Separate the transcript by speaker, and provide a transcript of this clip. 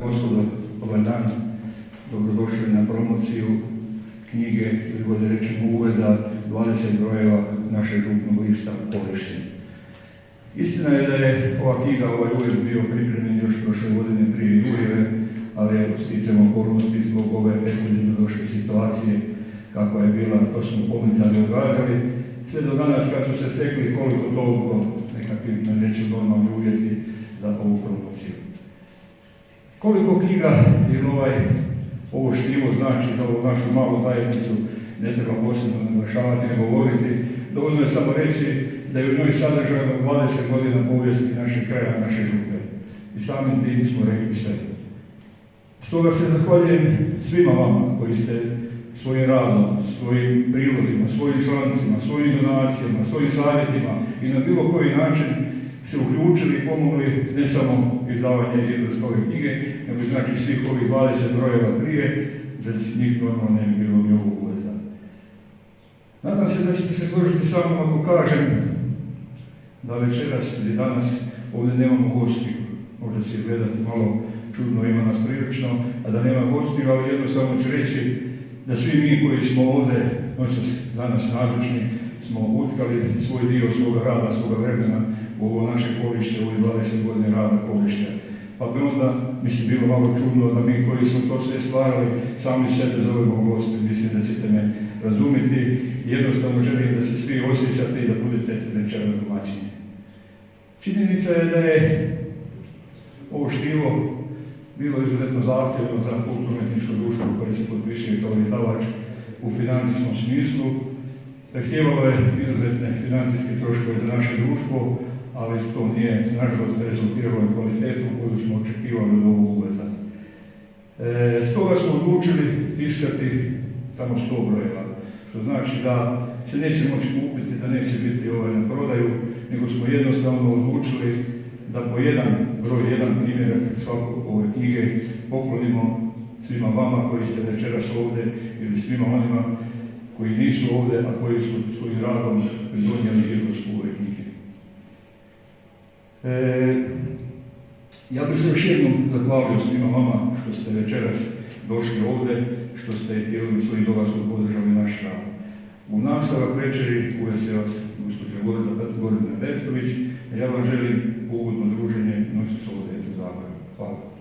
Speaker 1: Gospodo, ovaj dan dobrodošli na promociju knjige, ili bolje rečemo uveza 20 brojeva našeg župnog lista Polištin. Istina je da je ova knjiga, ovaj uvez bio pripremljen još prošle godine prije Jurjeve, ali evo sticajem okolnosti zbog ove prethodno došle situacije kakva je bila, to smo pomicali, odgađali, sve do danas kad su se stekli koliko toliko nekakvi, ne reći, normalni uvjeti za ovu promociju. Koliko knjiga ili ovo štivo znači za ovu našu malu zajednicu ne treba posebno naglašavati, ne govoriti, dovoljno je samo reći da je u njoj sadržano 20 godina povijesti našeg kraja, naše župe. I samim tim smo rekli sve. Stoga se zahvaljujem svima vama koji ste svojim radom, svojim prilozima, svojim člancima, svojim donacijama, svojim savjetima i na bilo koji način se uključili i pomogli ne samo izdavanje izlaska ove knjige, nego znači svih ovih 20 brojeva prije, bez njih normalno ne bi bilo ni ovog uveza. Nadam se da ćete se složiti sa mnom ako kažem da večeras ili danas ovdje nemamo gostiju. Možda se gledati malo čudno, ima nas prilično, a da nema gostiju, ali jednostavno ću reći da svi mi koji smo ovdje danas nazočni smo utkali svoj dio svoga rada, svoga vremena u ovo naše Polišće, u ovih 20 godina rada Polišća. Pa bi onda, mislim, bilo malo čudno da mi koji smo to sve stvarali, sami sebe zovemo gosti, mislim da ćete me razumjeti. Jednostavno želim da se svi osjećate i da budete večera domaćini. Činjenica je da je ovo štivo bilo izuzetno zahtjevno za kulturno-etničko društvo koje se potpišuje kao izdavač u financijskom smislu. Zahtijevalo je izuzetne financijske troškove za naše društvo, ali to nije nažalost rezultiralo kvalitetom koju smo očekivali od ovog uveza. Stoga smo odlučili tiskati samo 100 brojeva, što znači da se neće moći kupiti, da neće biti na prodaju, nego smo jednostavno odlučili da po jedan broj, jedan primjerak svakog ove knjige poklonimo svima vama koji ste večeras ovdje ili svima onima koji nisu ovdje, a koji su svojim radom pridonijeli izlasku ove knjige. Ja bih se još jednom zahvalio svima vama što ste večeras došli ovdje, što ste jednom svojim dolazkom podržali naš rad. U nastavak večeri uvesti vas gospođa Gordana Bertović, a ja vam želim ugodno druženje noći s ovdje u Zagrebu. Hvala.